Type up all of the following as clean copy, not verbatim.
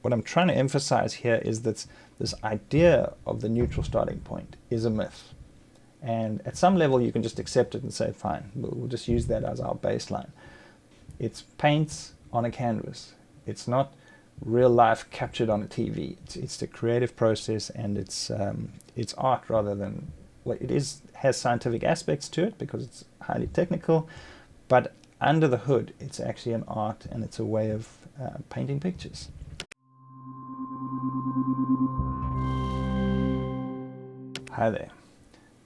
what I'm trying to emphasize here is that this idea of the neutral starting point is a myth. And at some level you can just accept it and say, fine, we'll just use that as our baseline. It's paints on a canvas. It's not real life captured on a TV. It's the creative process, and it's art rather than, well, has scientific aspects to it because it's highly technical, but under the hood it's actually an art, and it's a way of painting pictures. Hi there.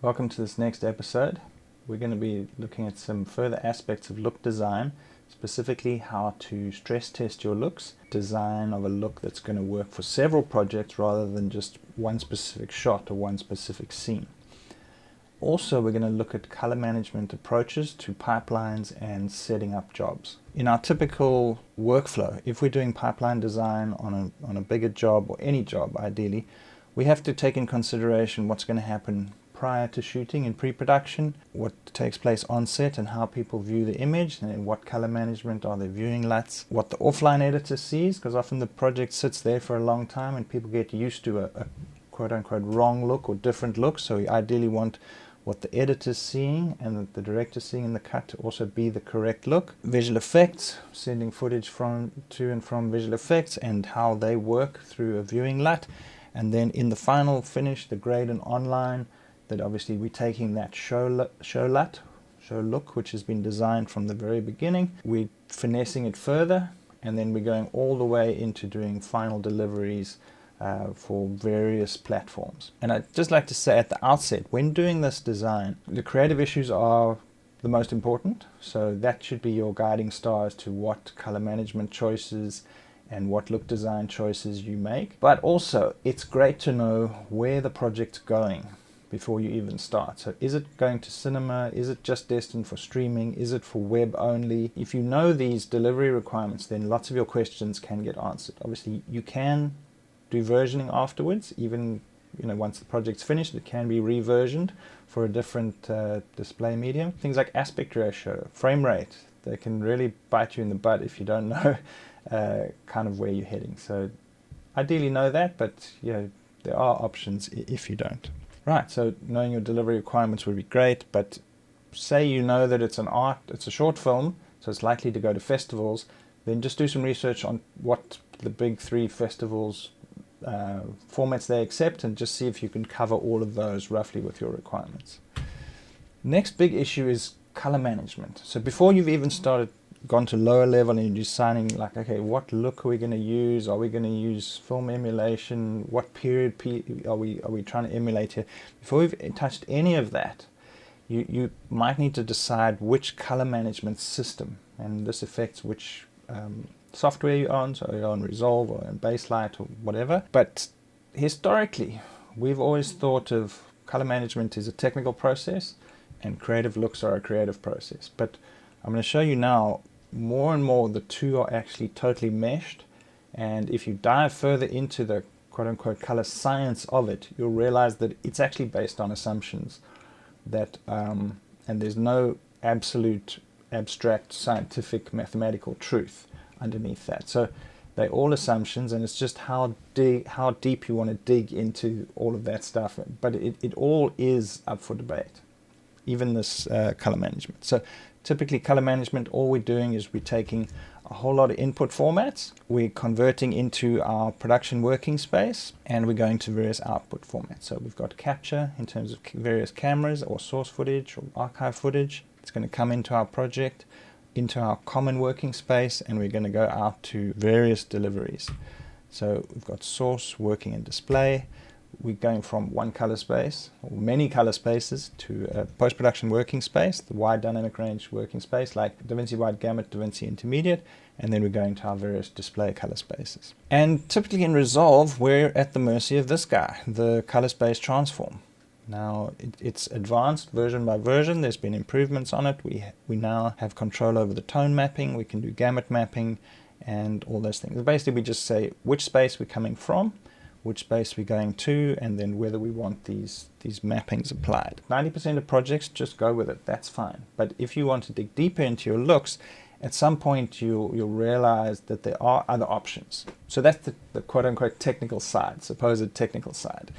Welcome to this next episode. We're going to be looking at some further aspects of look design, specifically how to stress test your looks, design of a look that's going to work for several projects rather than just one specific shot or one specific scene. Also, we're going to look at color management approaches to pipelines and setting up jobs. In our typical workflow, if we're doing pipeline design on a bigger job, or any job ideally, we have to take in consideration what's going to happen prior to shooting in pre-production, what takes place on set and how people view the image, and what color management are they viewing LUTs, what the offline editor sees, because often the project sits there for a long time and people get used to a quote-unquote wrong look or different look. So we ideally want what the editor's seeing and the director's seeing in the cut to also be the correct look. Visual effects, sending footage to and from visual effects and how they work through a viewing LUT. And then in the final finish, the grade and online, that obviously we're taking that show look, which has been designed from the very beginning. We're finessing it further, and then we're going all the way into doing final deliveries for various platforms. And I'd just like to say at the outset, when doing this design, the creative issues are the most important. So that should be your guiding star as to what color management choices and what look design choices you make. But also, it's great to know where the project's going before you even start. So is it going to cinema? Is it just destined for streaming? Is it for web only? If you know these delivery requirements, then lots of your questions can get answered. Obviously, you can do versioning afterwards. Even once the project's finished, it can be reversioned for a different display medium. Things like aspect ratio, frame rate, they can really bite you in the butt if you don't know kind of where you're heading. So ideally know that, but there are options if you don't. Right, so knowing your delivery requirements would be great, but say you know that it's a short film, so it's likely to go to festivals, then just do some research on what the big 3 festivals formats they accept, and just see if you can cover all of those roughly with your requirements. Next big issue is color management. So before you've even gone to lower level and you're deciding like, okay, what look are we going to use? Are we going to use film emulation? What period are we trying to emulate here? Before we've touched any of that, you might need to decide which color management system, and this affects which software you're on. So you're on Resolve or on Baselight or whatever. But historically, we've always thought of color management as a technical process, and creative looks are a creative process. But I'm going to show you now, more and more the two are actually totally meshed, and if you dive further into the quote-unquote color science of it, you'll realize that it's actually based on assumptions that and there's no absolute abstract scientific mathematical truth underneath that. So they're all assumptions, and it's just how deep you want to dig into all of that stuff. But it all is up for debate, even this color management. So typically color management, all we're doing is we're taking a whole lot of input formats, we're converting into our production working space, and we're going to various output formats. So we've got capture in terms of various cameras or source footage or archive footage. It's going to come into our project, into our common working space, and we're going to go out to various deliveries. So we've got source, working, and display. We're going from one color space or many color spaces to a post-production working space, the wide dynamic range working space like DaVinci Wide Gamut, DaVinci Intermediate, and then we're going to our various display color spaces. And typically in Resolve, we're at the mercy of this guy, the color space transform. Now it's advanced version by version. There's been improvements on it. We now have control over the tone mapping. We can do gamut mapping and all those things. Basically, we just say which space we're coming from, which space we're going to, and then whether we want these mappings applied. 90% of projects just go with it, that's fine. But if you want to dig deeper into your looks at some point you'll realize that there are other options. So that's the quote-unquote technical side, supposed technical side.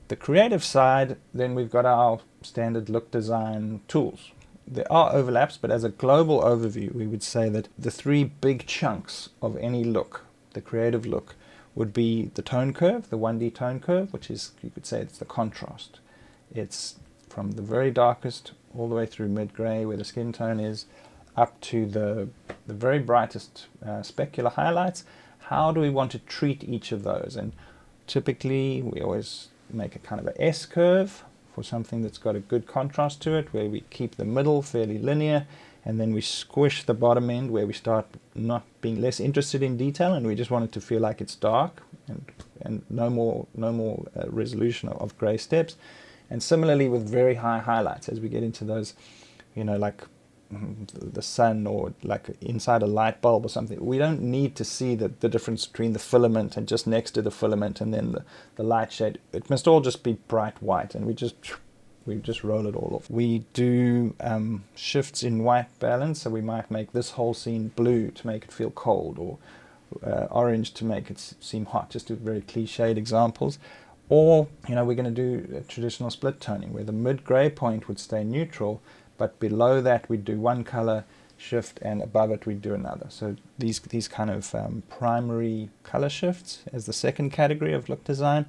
The creative side, then we've got our standard look design tools. There are overlaps, but as a global overview, we would say that the three big chunks of any look, the creative look, would be the tone curve, the 1D tone curve, which is, you could say, it's the contrast. It's from the very darkest all the way through mid-gray, where the skin tone is, up to the very brightest specular highlights. How do we want to treat each of those? And typically, we always make a kind of a S-curve for something that's got a good contrast to it, where we keep the middle fairly linear, and then we squish the bottom end where we start not being less interested in detail, and we just want it to feel like it's dark and no more resolution of gray steps. And similarly with very high highlights, as we get into those, like the sun or like inside a light bulb or something, we don't need to see the difference between the filament and just next to the filament and then the light shade. It must all just be bright white, and we just roll it all off. We do shifts in white balance, so we might make this whole scene blue to make it feel cold, or orange to make it seem hot, just very cliched examples. Or, we're going to do traditional split toning, where the mid-gray point would stay neutral, but below that we'd do one color shift, and above it we'd do another. So these kind of primary color shifts as the second category of look design.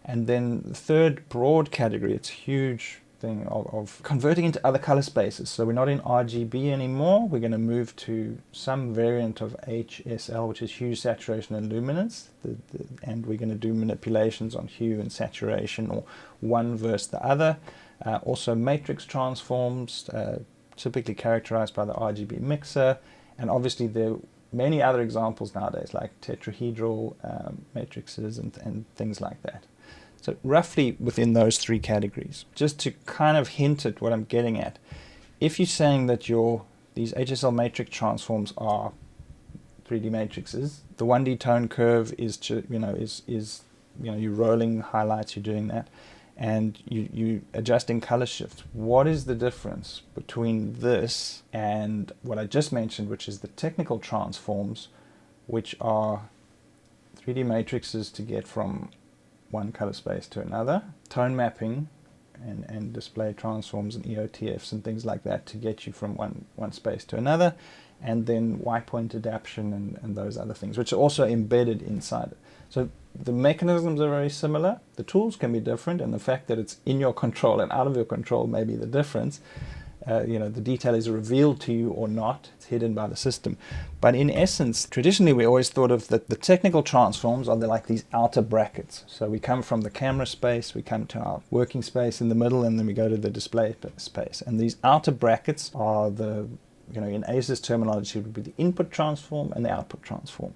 And then the third broad category, it's a huge thing of converting into other color spaces. So we're not in RGB anymore. We're going to move to some variant of HSL, which is hue, saturation, and luminance. And we're going to do manipulations on hue and saturation, or one versus the other. Also matrix transforms, typically characterized by the RGB mixer. And obviously there are many other examples nowadays, like tetrahedral matrices and things like that. So roughly within those three categories, just to kind of hint at what I'm getting at, if you're saying that these HSL matrix transforms are 3D matrices, the 1D tone curve is you're rolling highlights, you're doing that, and you adjusting color shifts. What is the difference between this and what I just mentioned, which is the technical transforms, which are 3D matrices to get from one color space to another, tone mapping and display transforms and EOTFs and things like that to get you from one space to another, and then white point adaptation and those other things, which are also embedded inside it. So the mechanisms are very similar, the tools can be different, and the fact that it's in your control and out of your control may be the difference. The detail is revealed to you or not, it's hidden by the system. But in essence, traditionally we always thought of that the technical transforms are like these outer brackets. So we come from the camera space, we come to our working space in the middle, and then we go to the display space. And these outer brackets are in ACES terminology, it would be the input transform and the output transform.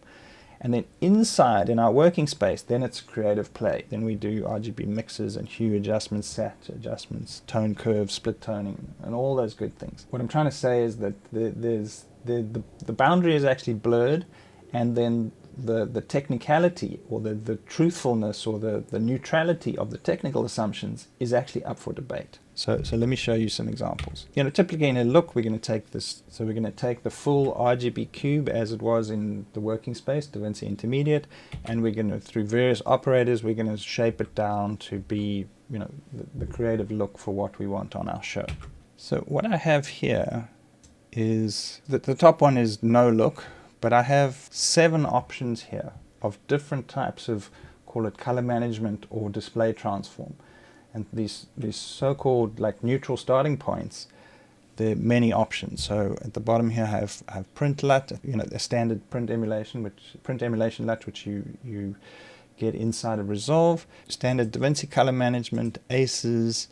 And then inside, in our working space, then it's creative play. Then we do RGB mixes and hue adjustments, sat adjustments, tone curves, split toning, and all those good things. What I'm trying to say is that the boundary is actually blurred, and then the technicality or the truthfulness or the neutrality of the technical assumptions is actually up for debate. So let me show you some examples. Typically in a look, we're going to take this. So we're going to take the full RGB cube as it was in the working space, DaVinci Intermediate, and we're going to, through various operators, we're going to shape it down to be, the creative look for what we want on our show. So what I have here is that the top one is no look, but I have 7 options here of different types of, call it color management or display transform. And these so-called like neutral starting points, there are many options. So at the bottom here I have print LUT, the standard print emulation LUT, which you get inside of Resolve, standard DaVinci color management, ACES,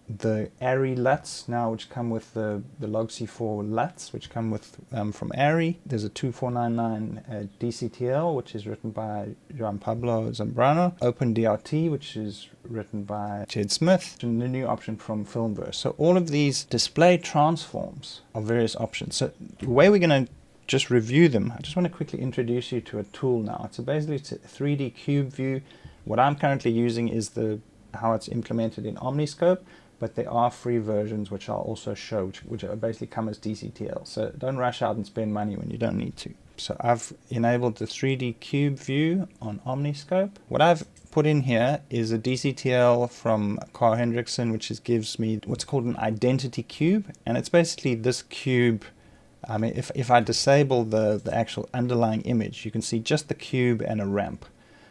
the ARRI LUTs now, which come with the Log C4 LUTs, which come with from ARRI. There's a 2499 DCTL, which is written by Juan Pablo Zambrano. OpenDRT, which is written by Jed Smith, and the new option from Filmverse. So all of these display transforms are various options. So the way we're going to just review them, I just want to quickly introduce you to a tool now. It's basically a 3D cube view. What I'm currently using is how it's implemented in Omniscope. but there are free versions which I'll also show, which basically come as DCTL. So don't rush out and spend money when you don't need to. So I've enabled the 3D cube view on Omniscope. What I've put in here is a DCTL from Paul Hanrahan, which gives me what's called an identity cube, and it's basically this cube. I mean, if I disable the actual underlying image, you can see just the cube and a ramp.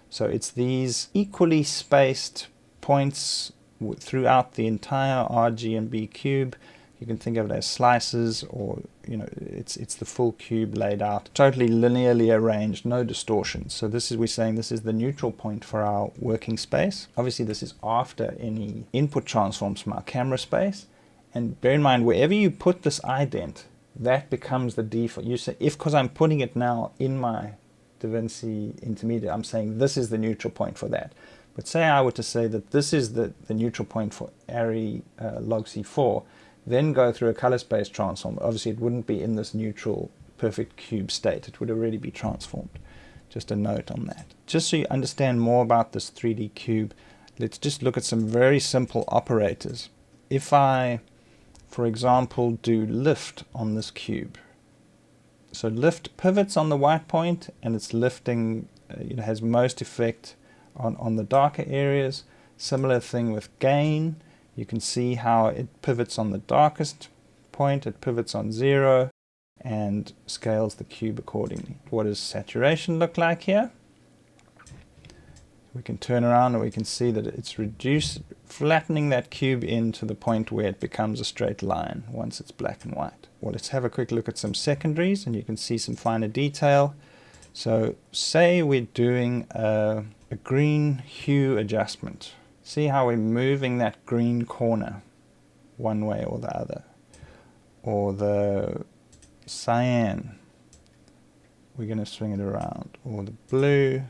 So it's these equally spaced points throughout the entire RGB cube. You can think of it as slices, or it's the full cube laid out, totally linearly arranged, no distortion. So we're saying this is the neutral point for our working space. Obviously this is after any input transforms from our camera space. And bear in mind, wherever you put this ident, that becomes the default. You say, because I'm putting it now in my DaVinci Intermediate, I'm saying this is the neutral point for that. But say I were to say that this is the neutral point for Arri log C4, then go through a color space transform. Obviously it wouldn't be in this neutral perfect cube state. It would already be transformed. Just a note on that. Just so you understand more about this 3D cube, let's just look at some very simple operators. If I, for example, do lift on this cube. So lift pivots on the white point, and it's lifting, has most effect on the darker areas. Similar thing with gain. You can see how it pivots on the darkest point, it pivots on 0, and scales the cube accordingly. What does saturation look like here? We can turn around and we can see that it's flattening that cube in to the point where it becomes a straight line once it's black and white. Well, let's have a quick look at some secondaries, and you can see some finer detail. So say we're doing a green hue adjustment. See how we're moving that green corner one way or the other. Or the cyan, we're going to swing it around. Or the blue.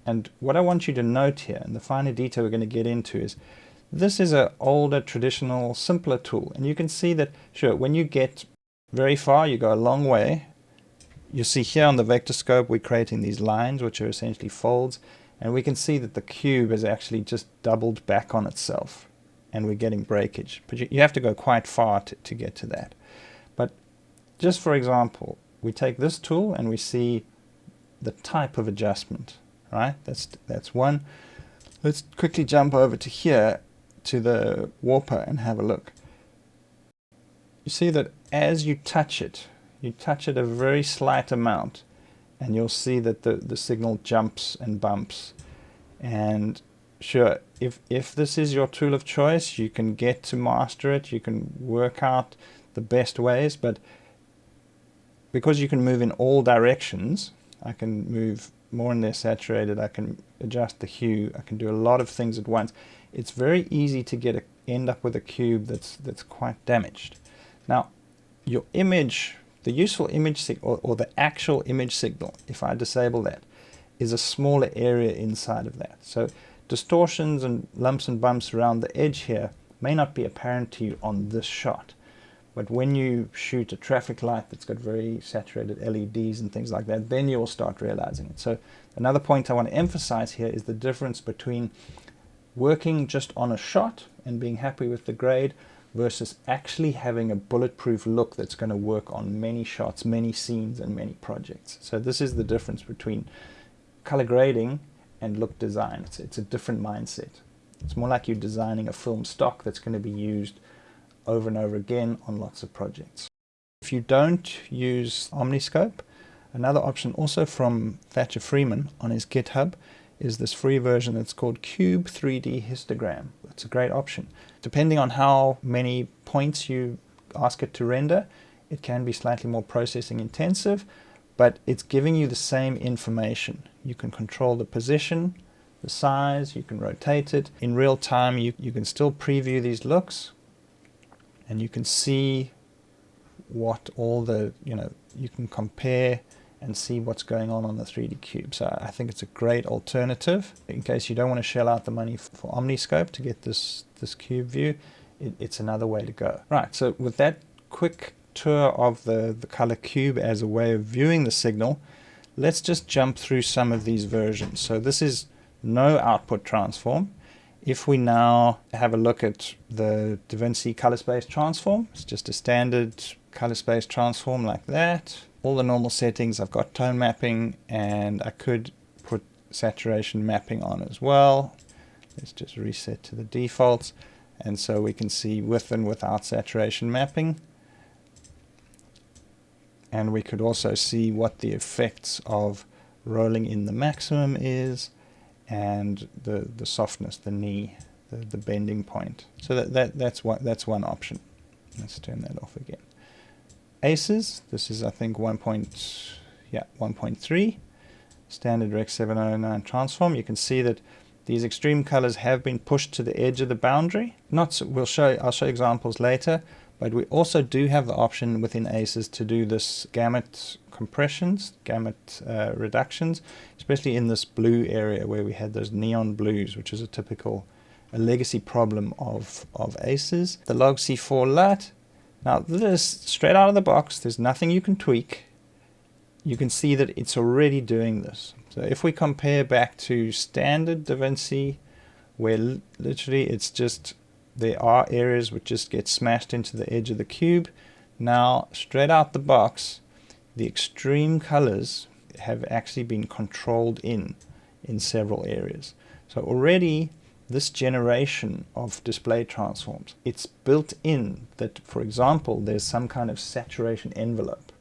And what I want you to note here, and the finer detail we're going to get into, is this is an older, traditional, simpler tool. And you can see that, sure, when you get very far, you go a long way. You see here on the vector scope, we're creating these lines, which are essentially folds. And we can see that the cube has actually just doubled back on itself, and we're getting breakage. But you have to go quite far to get to that. But just for example, we take this tool and we see the type of adjustment, right? That's one. Let's quickly jump over to here to the warper and have a look. You see that as you touch it a very slight amount, and you'll see that the signal jumps and bumps. And sure, if this is your tool of choice, you can get to master it, you can work out the best ways, but because you can move in all directions, I can move more and less saturated, I can adjust the hue, I can do a lot of things at once. It's very easy to end up with a cube that's quite damaged. Now, your image, the useful image signal, or the actual image signal, if I disable that, is a smaller area inside of that. So distortions and lumps and bumps around the edge here may not be apparent to you on this shot. But when you shoot a traffic light that's got very saturated LEDs and things like that, then you will start realizing it. So another point I want to emphasize here is the difference between working just on a shot and being happy with the grade versus actually having a bulletproof look that's going to work on many shots, many scenes, and many projects. So this is the difference between color grading and look design. It's a different mindset. It's more like you're designing a film stock that's going to be used over and over again on lots of projects. If you don't use Omniscope, another option also from Thatcher Freeman on his GitHub is this free version that's called Cube 3D Histogram. That's a great option. Depending on how many points you ask it to render, it can be slightly more processing intensive, but it's giving you the same information. You can control the position, the size, you can rotate it. In real time, you can still preview these looks, and you can see what all the, you can compare and see what's going on the 3D cube. So I think it's a great alternative. In case you don't want to shell out the money for Omniscope to get this cube view, it's another way to go. Right, so with that quick tour of the color cube as a way of viewing the signal, let's just jump through some of these versions. So this is no output transform. If we now have a look at the DaVinci color space transform, it's just a standard color space transform like that. All the normal settings, I've got tone mapping, and I could put saturation mapping on as well. Let's just reset to the defaults, and so we can see with and without saturation mapping. And we could also see what the effects of rolling in the maximum is, and the softness, the knee, the bending point. So that's one option. Let's turn that off again. Aces, this is I think 1.3 standard Rec 709 transform. You can see that these extreme colors have been pushed to the edge of the boundary. I'll show examples later, but we also do have the option within Aces to do this gamut compressions, gamut reductions, especially in this blue area where we had those neon blues, which is a legacy problem of Aces. The Log C4 LUT, now this, straight out of the box, there's nothing you can tweak. You can see that it's already doing this. So if we compare back to standard DaVinci, where literally it's just, there are areas which just get smashed into the edge of the cube. Now, straight out the box, the extreme colors have actually been controlled in several areas. So already, this generation of display transforms, it's built in that, for example, there's some kind of saturation envelope.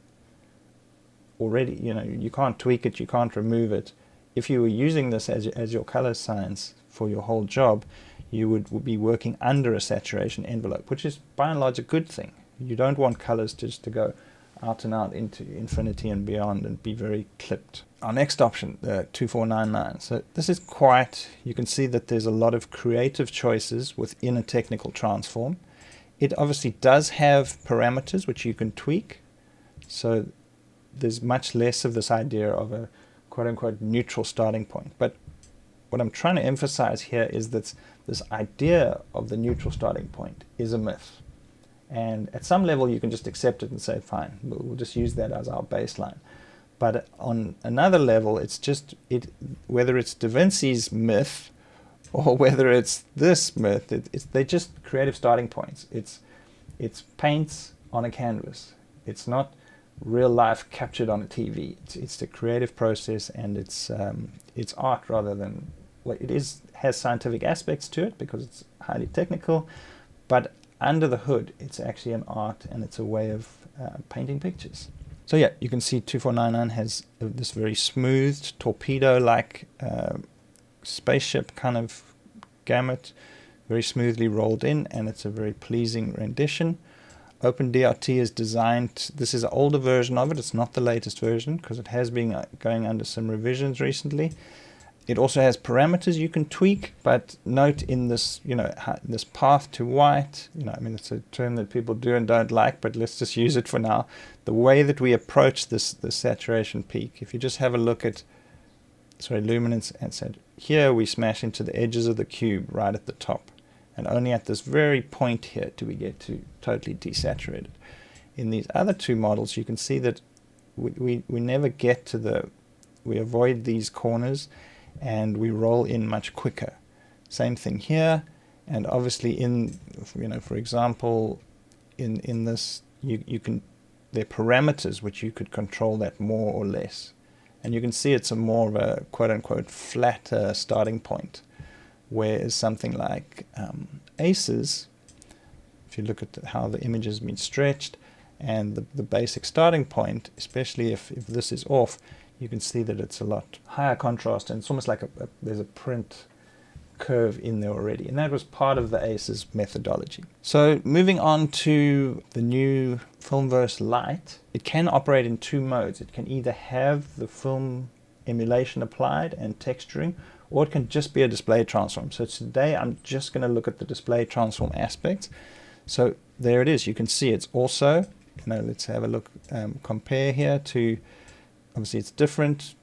Already, you can't tweak it, you can't remove it. If you were using this as your color science for your whole job, you would be working under a saturation envelope, which is by and large a good thing. You don't want colors just to go out and out into infinity and beyond and be very clipped. Our next option, the 2499. So this is you can see that there's a lot of creative choices within a technical transform. It obviously does have parameters which you can tweak. So there's much less of this idea of a quote-unquote neutral starting point. But what I'm trying to emphasize here is that this idea of the neutral starting point is a myth. And at some level you can just accept it and say, fine, we'll just use that as our baseline. But on another level, it's just, whether it's DaVinci's myth or whether it's this myth, they're just creative starting points. It's paints on a canvas. It's not real life captured on a TV. It's the creative process, and it's art rather than, well, has scientific aspects to it because it's highly technical, but under the hood it's actually an art, and it's a way of painting pictures. So yeah, you can see 2499 has this very smooth torpedo-like spaceship kind of gamut, very smoothly rolled in, and it's a very pleasing rendition. OpenDRT is designed, this is an older version of it, it's not the latest version because it has been going under some revisions recently. It also has parameters you can tweak, but note in this, this path to white, I mean, it's a term that people do and don't like, but let's just use it for now. The way that we approach the saturation peak, if you just have a look at, luminance and saturation, here we smash into the edges of the cube right at the top. And only at this very point here do we get to totally desaturated. In these other two models, you can see that we never get to we avoid these corners, and we roll in much quicker. Same thing here, and obviously for example, in this, there are parameters which you could control that more or less. And you can see it's more of a quote-unquote flatter starting point. Whereas something like Aces, if you look at how the image has been stretched and the basic starting point, especially if this is off, you can see that it's a lot higher contrast, and it's almost like there's a print curve in there already. And that was part of the Aces methodology. So moving on to the new Filmverse Lite, it can operate in two modes. It can either have the film emulation applied and texturing, or it can just be a display transform. So today I'm just going to look at the display transform aspects. So there it is. You can see it's also, let's have a look, compare here to, obviously it's different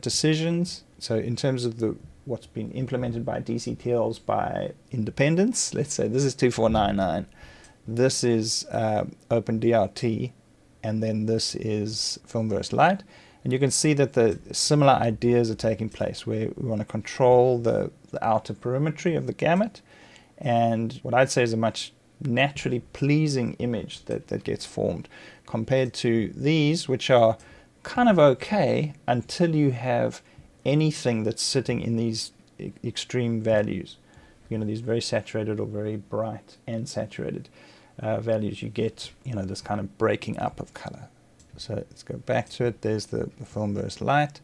decisions. So in terms of what's been implemented by DCTLs by independents, let's say this is 2499, this is OpenDRT, and then this is Filmverse Lite. And you can see that the similar ideas are taking place, where we want to control the outer perimetry of the gamut, and what I'd say is a much naturally pleasing image that gets formed compared to these, which are kind of okay until you have anything that's sitting in these extreme values. You know, these very saturated or very bright and saturated values, you get, you know, this kind of breaking up of color. So let's go back to it. There's the Filmverse Lite.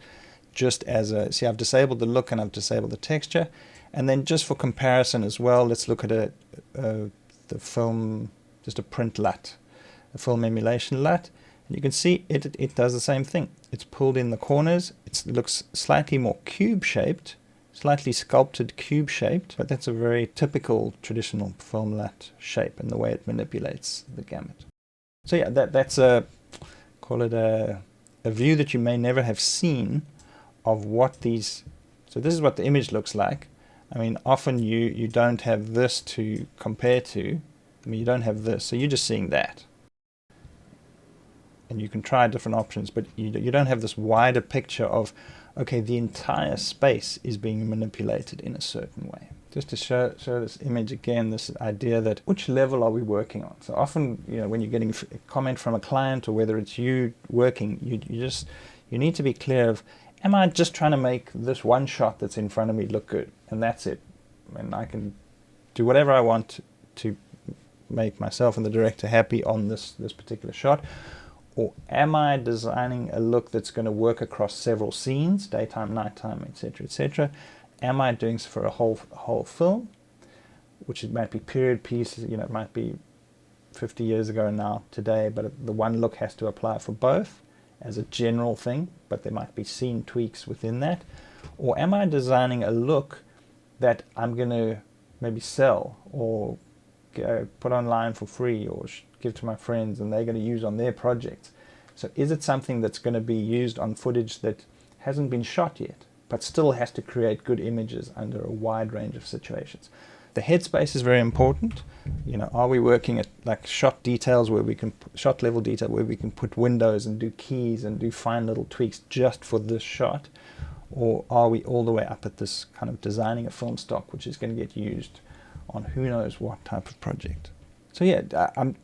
Just as a, see, I've disabled the look and I've disabled the texture. And then just for comparison as well, let's look at the film, just a print LUT, a film emulation LUT. And you can see it does the same thing. It's pulled in the corners. It looks slightly more cube-shaped, slightly sculpted cube-shaped, but that's a very typical traditional film LUT shape and the way it manipulates the gamut. So yeah, that's a, call it a view that you may never have seen of what these, so this is what the image looks like. I mean, often you don't have this to compare to. I mean, you don't have this, so you're just seeing that. And you can try different options, but you don't have this wider picture of, okay, the entire space is being manipulated in a certain way. Just to show this image again, this idea that which level are we working on? So often, you know, when you're getting a comment from a client or whether it's you working, you need to be clear of, am I just trying to make this one shot that's in front of me look good? And that's it. And I can do whatever I want to make myself and the director happy on this particular shot. Or am I designing a look that's going to work across several scenes, daytime, nighttime, etc., etc.? Am I doing this for a whole film, which it might be period pieces, you know, it might be 50 years ago now, today, but the one look has to apply for both as a general thing, but there might be scene tweaks within that. Or am I designing a look that I'm going to maybe sell or put online for free or give to my friends and they're going to use on their projects? So is it something that's going to be used on footage that hasn't been shot yet, but still has to create good images under a wide range of situations? The headspace is very important. You know, are we working at like shot details where we can, shot level detail where we can put windows and do keys and do fine little tweaks just for this shot? Or are we all the way up at this kind of designing a film stock which is going to get used on who knows what type of project? So yeah, I'm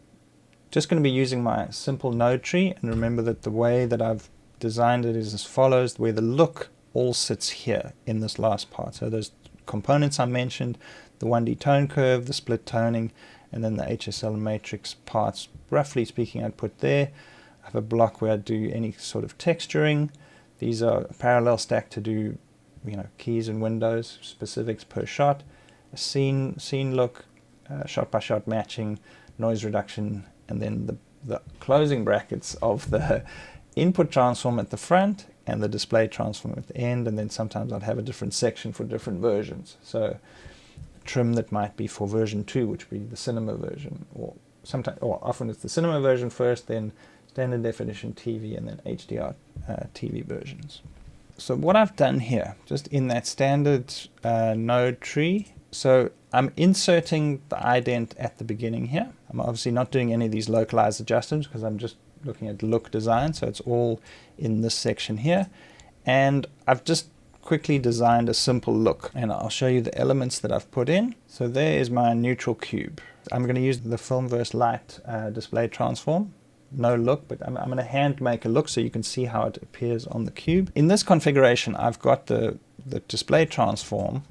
just going to be using my simple node tree, and remember that the way that I've designed it is as follows, where the look all sits here in this last part. So those components I mentioned, the 1D tone curve, the split toning, and then the HSL matrix parts, roughly speaking, I'd put there. I have a block where I do any sort of texturing. These are parallel stacked to do, you know, keys and windows, specifics per shot, a scene look, shot by shot matching, noise reduction, and then the closing brackets of the input transform at the front and the display transform at the end, and then sometimes I'd have a different section for different versions. So trim that might be for version 2, which would be the cinema version, or sometimes, or often it's the cinema version first, then standard definition TV, and then HDR TV versions. So what I've done here, just in that standard node tree, so I'm inserting the ident at the beginning here. I'm obviously not doing any of these localized adjustments because I'm just looking at look design, so it's all in this section here. And I've just quickly designed a simple look, and I'll show you the elements that I've put in. So there is my neutral cube. I'm going to use the Filmverse Lite display transform. No look, but I'm going to hand make a look so you can see how it appears on the cube. In this configuration, I've got the display transform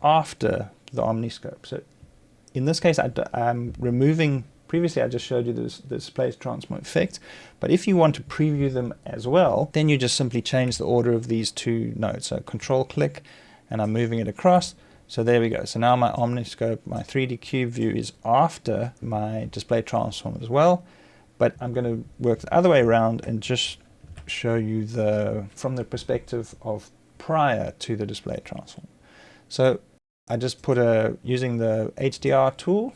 after the omniscope. So in this case, I'm removing, previously I just showed you the display transform effect, but if you want to preview them as well, then you just simply change the order of these two nodes. So control click, and I'm moving it across. So there we go. So now my omniscope, my 3D cube view is after my display transform as well, but I'm going to work the other way around and just show you from the perspective of prior to the display transform. So I just put using the HDR tool,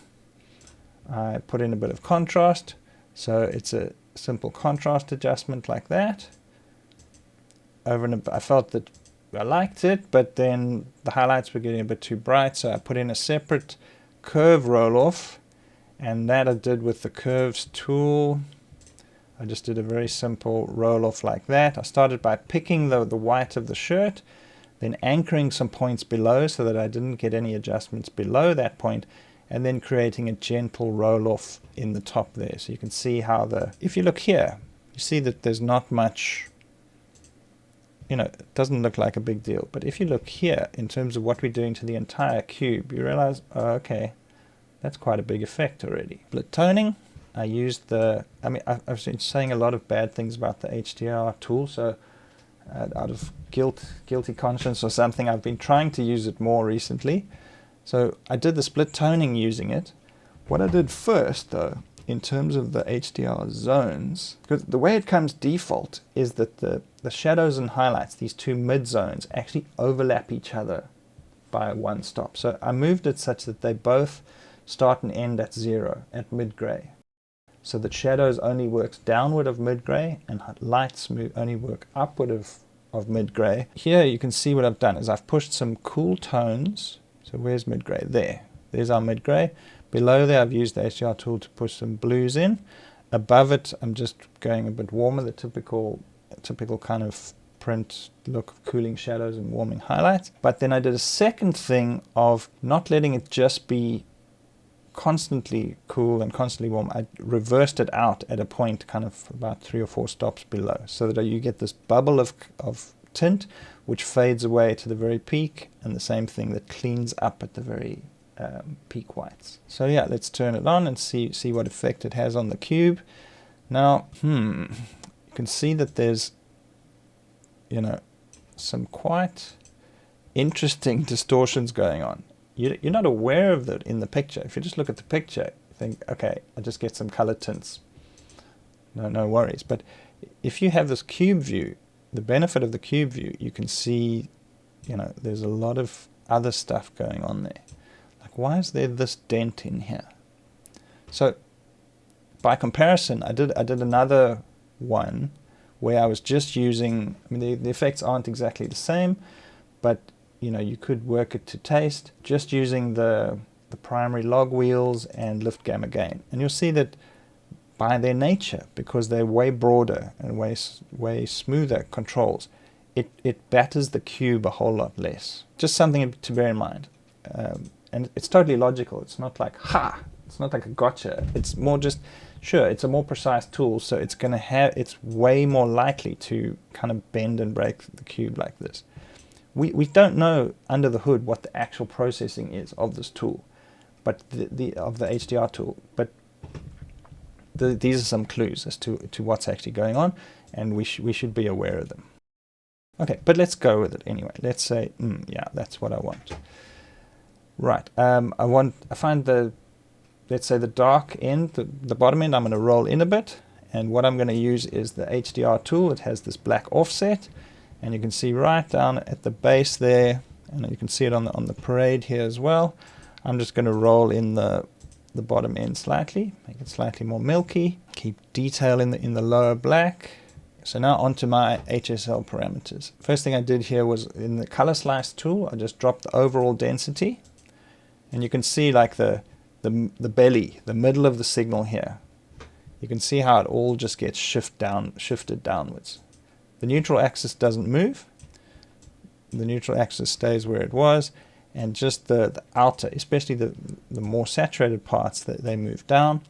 I put in a bit of contrast. So it's a simple contrast adjustment like that. I felt that I liked it, but then the highlights were getting a bit too bright, so I put in a separate curve roll-off, and that I did with the curves tool. I just did a very simple roll off like that. I started by picking the white of the shirt, then anchoring some points below so that I didn't get any adjustments below that point, and then creating a gentle roll off in the top there. So you can see how if you look here, you see that there's not much, it doesn't look like a big deal. But if you look here, in terms of what we're doing to the entire cube, you realize, oh, okay, that's quite a big effect already. Split toning, I used I've been saying a lot of bad things about the HDR tool, so out of guilty conscience or something, I've been trying to use it more recently. So I did the split toning using it. What I did first, though, in terms of the HDR zones, because the way it comes default is that the shadows and highlights, these two mid zones, actually overlap each other by one stop. So I moved it such that they both start and end at 0, at mid-gray. So that shadows only works downward of mid-gray and lights only work upward of mid-gray. Here you can see what I've done is I've pushed some cool tones. So where's mid-gray? There's our mid-gray. Below there I've used the HDR tool to push some blues in. Above it I'm just going a bit warmer, the typical kind of print look of cooling shadows and warming highlights. But then I did a second thing of not letting it just be constantly cool and constantly warm. I reversed it out at a point kind of about 3 or 4 stops below, so that you get this bubble of tint which fades away to the very peak, and the same thing that cleans up at the very peak whites. So yeah, let's turn it on and see what effect it has on the cube. Now you can see that there's some quite interesting distortions going on. You're not aware of that in the picture. If you just look at the picture, you think, okay, I just get some color tints. No worries. But if you have this cube view, the benefit of the cube view, you can see, there's a lot of other stuff going on there. Like, why is there this dent in here? So, by comparison, I did another one where I was just using, the effects aren't exactly the same, but you could work it to taste, just using the primary log wheels and lift gamma gain. And you'll see that by their nature, because they're way broader and way smoother controls, it batters the cube a whole lot less. Just something to bear in mind. And it's totally logical. It's not like, it's not like a gotcha. It's more just, sure, it's a more precise tool, so it's way more likely to kind of bend and break the cube like this. We don't know under the hood what the actual processing is of this tool, but of the HDR tool. But these are some clues as to what's actually going on, and we should be aware of them. Okay, but let's go with it anyway. Let's say, yeah, that's what I want. Right. I find let's say the dark end, the bottom end, I'm going to roll in a bit, and what I'm going to use is the HDR tool. It has this black offset. And you can see right down at the base there, and you can see it on the parade here as well. I'm just going to roll in the bottom end slightly, make it slightly more milky, keep detail in the lower black. So now onto my HSL parameters. First thing I did here was in the color slice tool, I just dropped the overall density, and you can see like the belly, the middle of the signal here. You can see how it all just gets shifted downwards. The neutral axis doesn't move. The neutral axis stays where it was, and just the outer, especially the more saturated parts, they move down.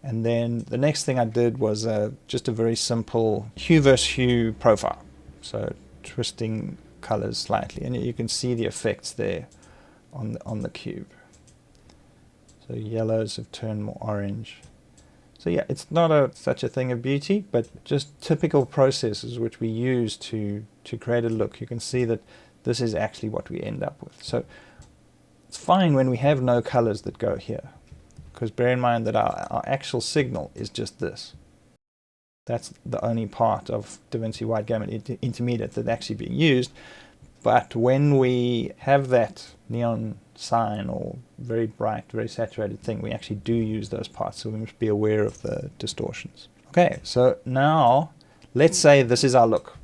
And then the next thing I did was just a very simple hue versus hue profile. So twisting colors slightly, and you can see the effects there on the cube. So yellows have turned more orange. So yeah, it's not such a thing of beauty, but just typical processes which we use to create a look. You can see that this is actually what we end up with. So it's fine when we have no colors that go here, because bear in mind that our actual signal is just this. That's the only part of DaVinci Wide Gamut Intermediate that's actually being used. But when we have that neon sign or very bright, very saturated thing, we actually do use those parts, so we must be aware of the distortions. Okay, so now let's say this is our look,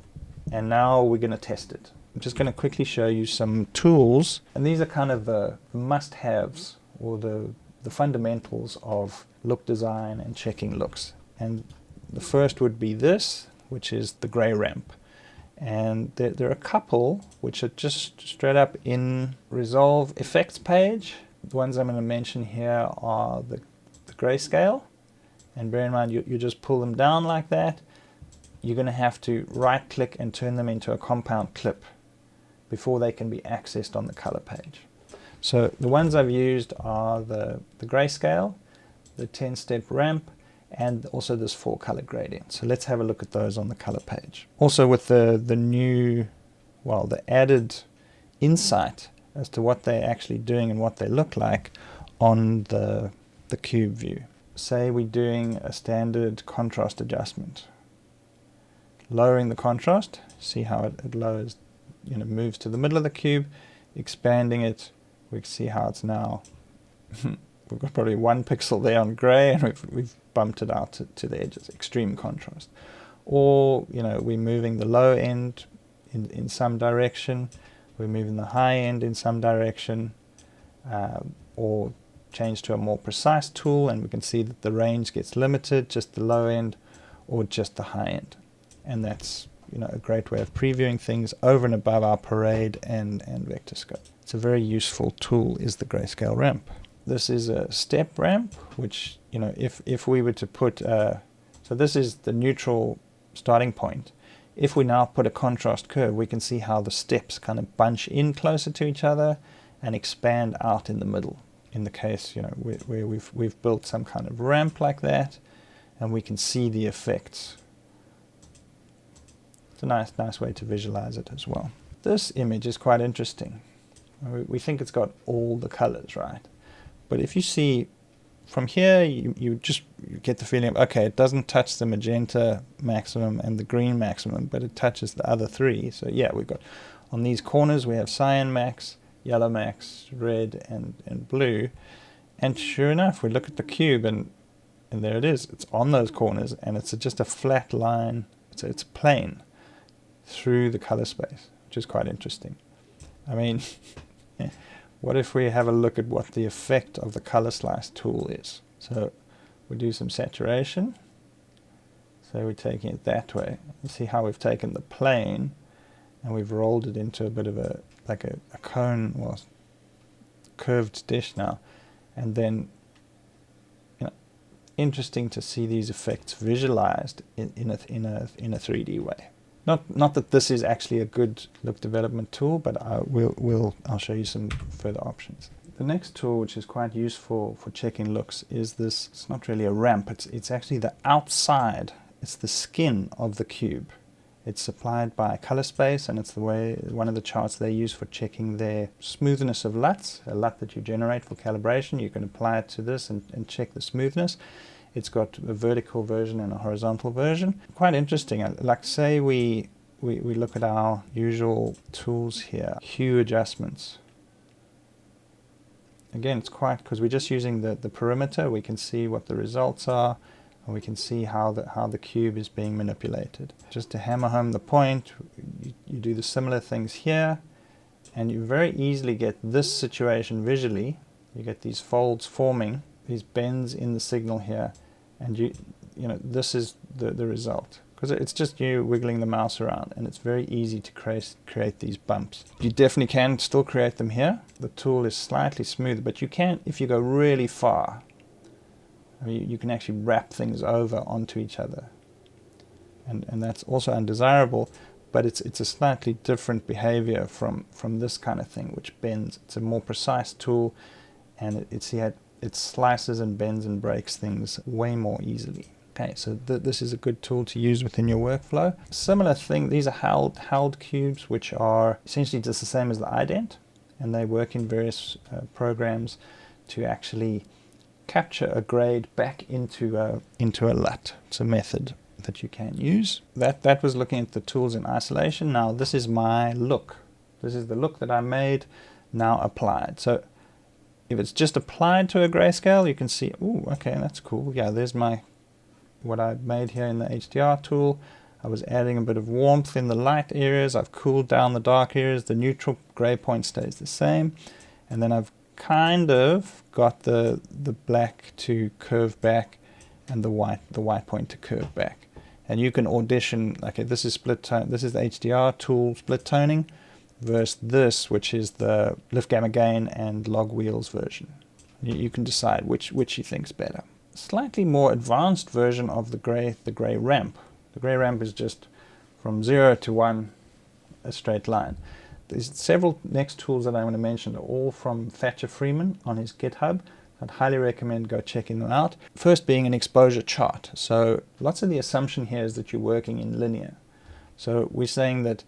and now we're going to test it. I'm just going to quickly show you some tools, and these are kind of the must-haves or the fundamentals of look design and checking looks. And The first would be this, which is the gray ramp. And there are a couple which are just straight up in Resolve Effects page. The ones I'm going to mention here are the grayscale. And bear in mind, you just pull them down like that. You're going to have to right click and turn them into a compound clip before they can be accessed on the color page. So the ones I've used are the grayscale, the 10-step ramp, and also this 4-color gradient. So let's have a look at those on the color page. Also with the new, well, the added insight as to what they're actually doing and what they look like on the cube view. Say we're doing a standard contrast adjustment. Lowering the contrast, see how it lowers, moves to the middle of the cube, expanding it, we can see how it's now, we've got probably 1 pixel there on gray, and we've bumped it out to the edges, extreme contrast. Or, we're moving the low end in some direction, we're moving the high end in some direction, or change to a more precise tool, and we can see that the range gets limited, just the low end or just the high end. And that's a great way of previewing things over and above our parade and vector scope. It's a very useful tool, is the grayscale ramp. This is a step ramp, which if we were to put so this is the neutral starting point. If we now put a contrast curve, we can see how the steps kind of bunch in closer to each other and expand out in the middle. In the case where we've built some kind of ramp like that, and we can see the effects. It's a nice way to visualize it as well. This image is quite interesting. We think it's got all the colors, right? But if you see from here, you get the feeling of, okay, it doesn't touch the magenta maximum and the green maximum, but it touches the other 3. So yeah, we've got on these corners we have cyan max, yellow max, red, and blue. And sure enough, we look at the cube, and there it is. It's on those corners, and it's just a flat line. It's plain through the color space, which is quite interesting. I mean, what if we have a look at what the effect of the color slice tool is? So we do some saturation. So we're taking it that way. You see how we've taken the plane and we've rolled it into a bit of a cone, well, curved dish now. And then, interesting to see these effects visualized in a 3D way. Not that this is actually a good look development tool, but I'll show you some further options. The next tool, which is quite useful for checking looks, is this. It's not really a ramp. It's actually the outside. It's the skin of the cube. It's supplied by ColorSpace, and it's one of the charts they use for checking their smoothness of LUTs, a LUT that you generate for calibration. You can apply it to this and check the smoothness. It's got a vertical version and a horizontal version. Quite interesting. Like say we look at our usual tools here, hue adjustments. Again, it's quite, because we're just using the perimeter, we can see what the results are, and we can see how the cube is being manipulated. Just to hammer home the point, you do the similar things here, and you very easily get this situation visually. You get these folds forming, these bends in the signal here, and this is the result. Because it's just you wiggling the mouse around, and it's very easy to create these bumps. You definitely can still create them here. The tool is slightly smoother, but you can, if you go really far, I mean, you can actually wrap things over onto each other. And that's also undesirable, but it's a slightly different behavior from this kind of thing, which bends. It's a more precise tool, and it slices and bends and breaks things way more easily. Okay, so this is a good tool to use within your workflow. Similar thing, these are held cubes, which are essentially just the same as the ident, and they work in various programs to actually capture a grade back into a LUT. It's a method that you can use. That was looking at the tools in isolation. Now this is my look. This is the look that I made, now applied. So if it's just applied to a grayscale, you can see, oh, okay, that's cool. Yeah, there's what I made here in the HDR tool. I was adding a bit of warmth in the light areas. I've cooled down the dark areas. The neutral gray point stays the same. And then I've kind of got the black to curve back and the white point to curve back. And you can audition, okay, this is split tone, this is the HDR tool split toning, versus this, which is the lift gamma gain and log wheels version. You can decide which you think's better. Slightly more advanced version of the gray ramp. The gray ramp is just from 0 to 1, a straight line. There's several next tools that I want to mention, are all from Thatcher Freeman on his GitHub. I'd highly recommend go checking them out. First being an exposure chart. So lots of the assumption here is that you're working in linear. So we're saying that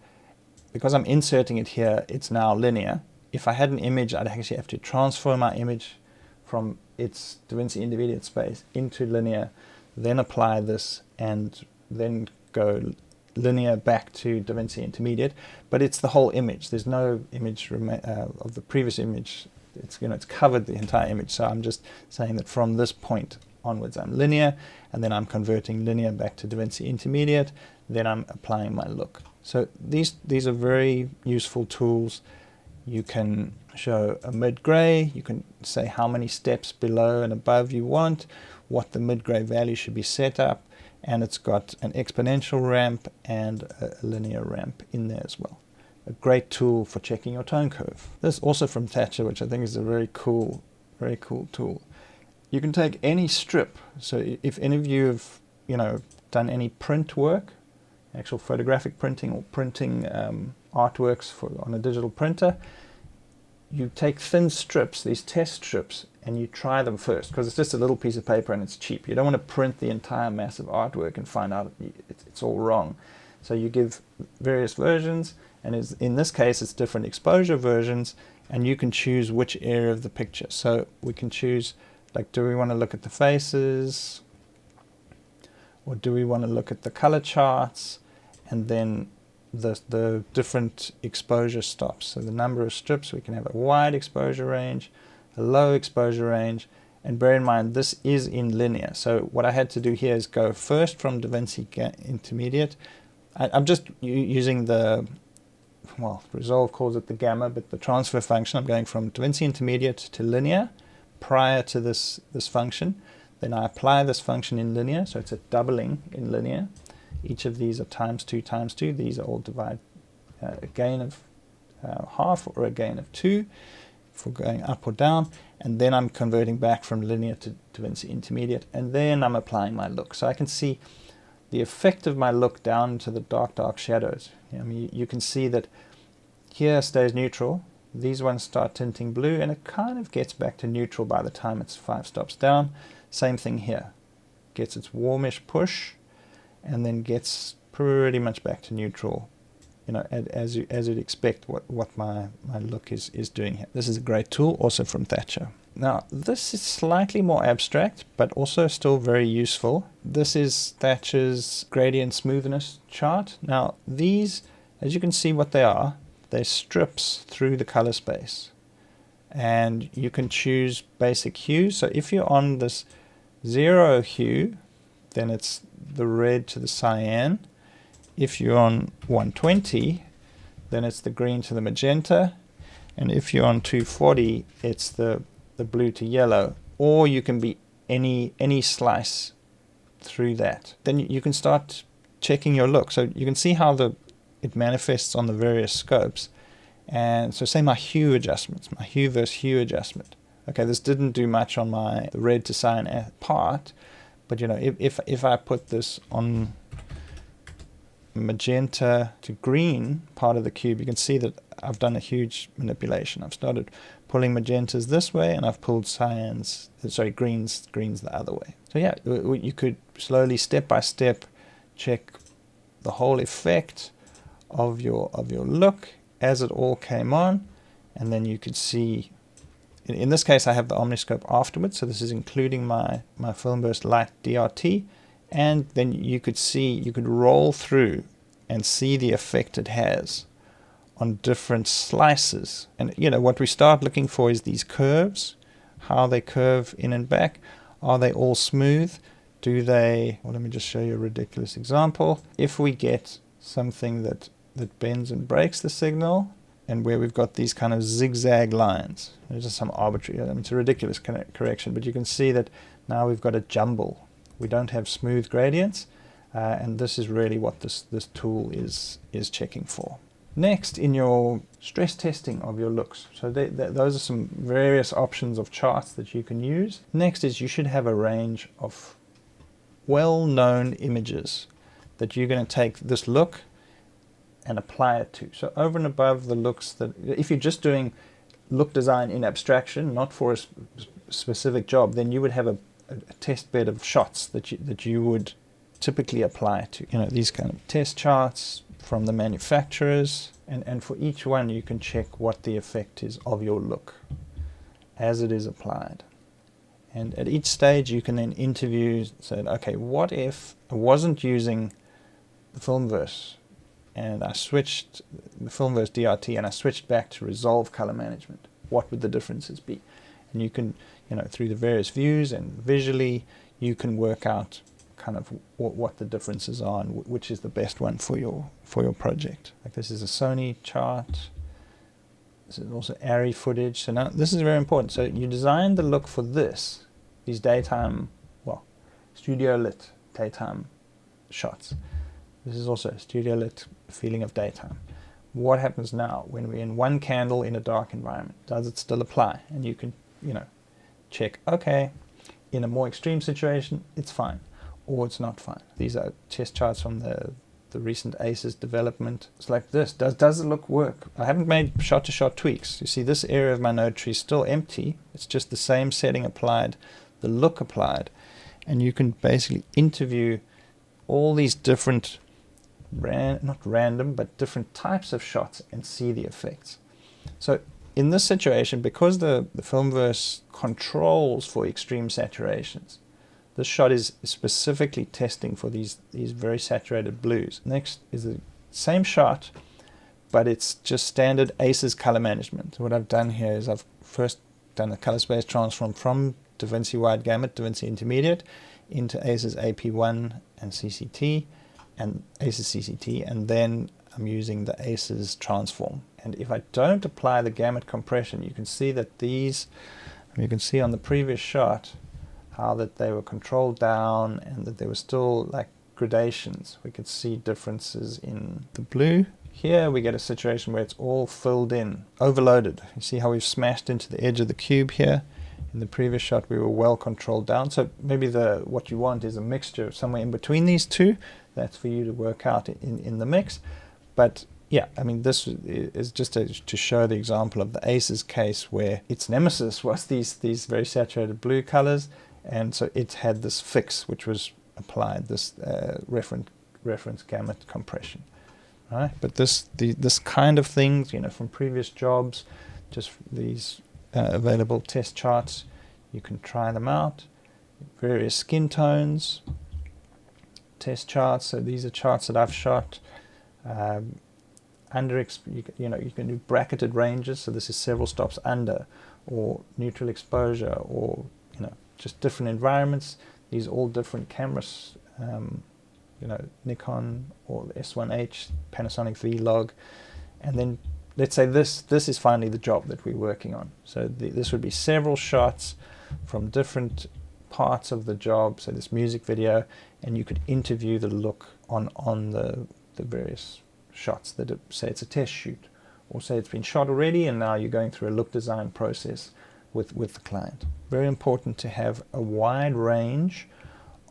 because I'm inserting it here, it's now linear. If I had an image, I'd actually have to transfer my image from its DaVinci intermediate space into linear, then apply this, and then go linear back to DaVinci intermediate. But it's the whole image. There's no image of the previous image. It's, you know, it's covered the entire image. So I'm just saying that from this point onwards, I'm linear, and then I'm converting linear back to DaVinci intermediate. Then I'm applying my look. So these are very useful tools. You can show a mid-gray. You can say how many steps below and above you want, what the mid-gray value should be set up, and it's got an exponential ramp and a linear ramp in there as well. A great tool for checking your tone curve. This also from Thatcher, which I think is a very cool tool. You can take any strip. So if any of you have, you know, done any print work, actual photographic printing or printing artworks on a digital printer, you take thin strips, these test strips, and you try them first, because it's just a little piece of paper and it's cheap. You don't want to print the entire massive artwork and find out it's all wrong. So you give various versions, and in this case it's different exposure versions, and you can choose which area of the picture. So we can choose, like, do we want to look at the faces, or do we want to look at the color charts, and then the different exposure stops. So the number of strips, we can have a wide exposure range, a low exposure range, and bear in mind this is in linear. So what I had to do here is go first from DaVinci intermediate. I'm just using the, well, Resolve calls it the gamma, but the transfer function. I'm going from DaVinci intermediate to linear prior to this function. Then I apply this function in linear, so it's a doubling in linear. Each of these are times 2 times 2. These are all divide a gain of half or a gain of 2 for going up or down. And then I'm converting back from linear to DaVinci intermediate. And then I'm applying my look. So I can see the effect of my look down to the dark shadows. I mean, you can see that here stays neutral. These ones start tinting blue, and it kind of gets back to neutral by the time it's 5 stops down. Same thing here. Gets its warmish push, and then gets pretty much back to neutral, you know, as you'd expect what my look is doing here. This is a great tool, also from Thatcher. Now, this is slightly more abstract, but also still very useful. This is Thatcher's gradient smoothness chart. Now, these, as you can see what they are, they're strips through the color space. And you can choose basic hues. So if you're on this 0 hue, then it's the red to the cyan. If you're on 120, then it's the green to the magenta. And if you're on 240, it's the blue to yellow. Or you can be any slice through that. Then you can start checking your look. So you can see how it manifests on the various scopes. And so say my hue adjustments, my hue versus hue adjustment. Okay, this didn't do much on the red to cyan part, but you know, if I put this on magenta to green part of the cube, you can see that I've done a huge manipulation. I've started pulling magentas this way, and I've pulled greens the other way. So yeah, you could slowly, step by step, check the whole effect of your look as it all came on, and then you could see. In this case, I have the Omniscope afterwards, so this is including my Filmverse Lite DRT, and then you could roll through and see the effect it has on different slices. And you know, what we start looking for is these curves, how they curve in and back. Are they all smooth? Do they, well, let me just show you a ridiculous example. If we get something that bends and breaks the signal, and where we've got these kind of zigzag lines. There's just some arbitrary, I mean, it's a ridiculous correction, but you can see that now we've got a jumble. We don't have smooth gradients. and this is really what this tool is checking for. Next, in your stress testing of your looks, so those are some various options of charts that you can use. Next is you should have a range of well-known images that you're going to take this look and apply it to. So over and above the looks that, if you're just doing look design in abstraction, not for a specific job, then you would have a test bed of shots that you would typically apply to. You know, these kind of test charts from the manufacturers, and for each one you can check what the effect is of your look as it is applied. And at each stage you can then interview, say, okay, what if I wasn't using the Filmverse and I switched the Filmverse DRT and I switched back to Resolve color management? What would the differences be? And you can, you know, through the various views and visually, you can work out kind of what the differences are and which is the best one for your project. Like this is a Sony chart. This is also ARRI footage. So now this is very important. So you design the look for these daytime, well, studio lit daytime shots. This is also a studio lit feeling of daytime. What happens now when we're in one candle in a dark environment? Does it still apply? And you can, you know, check, okay, in a more extreme situation, it's fine, or it's not fine. These are test charts from the recent ACES development. It's like this. Does the look work? I haven't made shot-to-shot tweaks. You see, this area of my node tree is still empty. It's just the same setting applied, the look applied, and you can basically interview all these different, not random, but different types of shots and see the effects. So in this situation, because the Filmverse controls for extreme saturations, this shot is specifically testing for these very saturated blues. Next is the same shot, but it's just standard ACES color management. So what I've done here is I've first done a color space transform from DaVinci Wide Gamut, DaVinci Intermediate, into ACES AP1 and CCT, and ACES CCT, and then I'm using the ACES transform. And if I don't apply the gamut compression, you can see that these, you can see on the previous shot how that they were controlled down and that there were still like gradations. We could see differences in the blue. Here we get a situation where it's all filled in, overloaded. You see how we've smashed into the edge of the cube here. In the previous shot we were well controlled down. So maybe what you want is a mixture somewhere in between these two. That's for you to work out in the mix. But yeah, I mean, this is just to show the example of the ACES case where its nemesis was these very saturated blue colors, and so it had this fix which was applied, this reference gamut compression. Right? But this kind of things, you know, from previous jobs, just these available test charts, you can try them out. Various skin tones, test charts. So these are charts that I've shot. You can do bracketed ranges. So this is several stops under, or neutral exposure, or just different environments. These are all different cameras. Nikon or the S1H, Panasonic V-Log, and then let's say this is finally the job that we're working on. So this would be several shots from different parts of the job. So this music video, and you could interview the look on the various shots that say it's a test shoot, or say it's been shot already and now you're going through a look design process with the client. Very important to have a wide range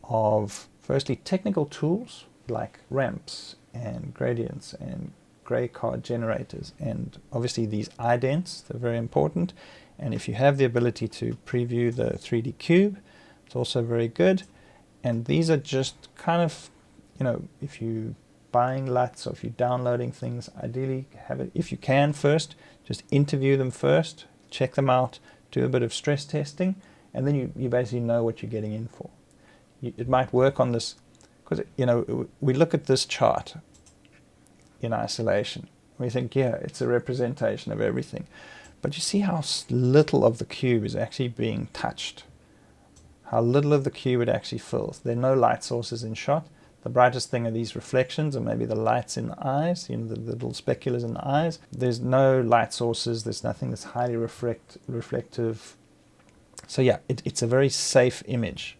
of, firstly, technical tools like ramps and gradients and gray card generators, and obviously these idents, they're very important. And if you have the ability to preview the 3D cube, it's also very good. And these are just kind of, if you're buying LUTs or if you're downloading things, ideally have it, if you can first, just interview them first, check them out, do a bit of stress testing, and then you basically know what you're getting in for. It might work on this, because we look at this chart in isolation. We think, yeah, it's a representation of everything. But you see how little of the cube is actually being touched. How little of the cube it actually fills. There are no light sources in shot. The brightest thing are these reflections, and maybe the lights in the eyes, the little speculars in the eyes. There's no light sources. There's nothing that's highly reflective. So yeah, it's a very safe image.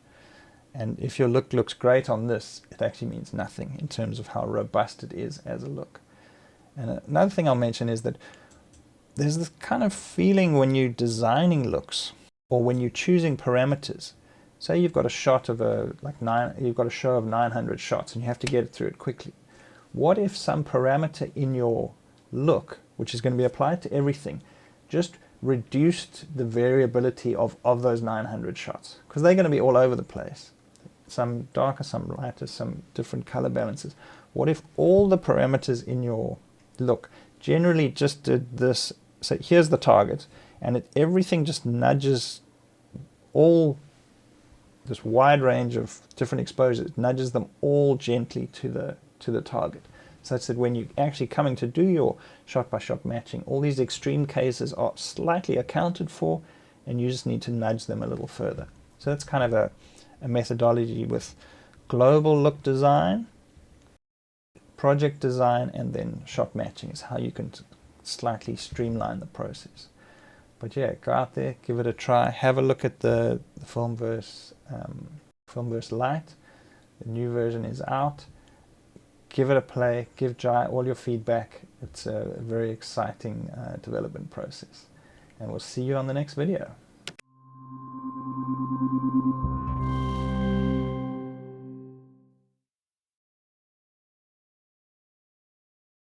And if your look looks great on this, it actually means nothing in terms of how robust it is as a look. And another thing I'll mention is that there's this kind of feeling when you're designing looks, or when you're choosing parameters. Say you've got a shot of you've got a show of 900 shots and you have to get it through it quickly. What if some parameter in your look, which is going to be applied to everything, just reduced the variability of those 900 shots? Because they're going to be all over the place. Some darker, some lighter, some different color balances. What if all the parameters in your look generally just did this? So here's the target, and everything just nudges all this wide range of different exposures, nudges them all gently to the target, such that when you're actually coming to do your shot-by-shot matching, all these extreme cases are slightly accounted for, and you just need to nudge them a little further. So that's kind of a methodology with global look design, project design, and then shot matching is how you can slightly streamline the process. But yeah, go out there, give it a try, have a look at the Filmverse Lite. The new version is out. Give it a play, give Jai all your feedback. It's a very exciting development process. And we'll see you on the next video.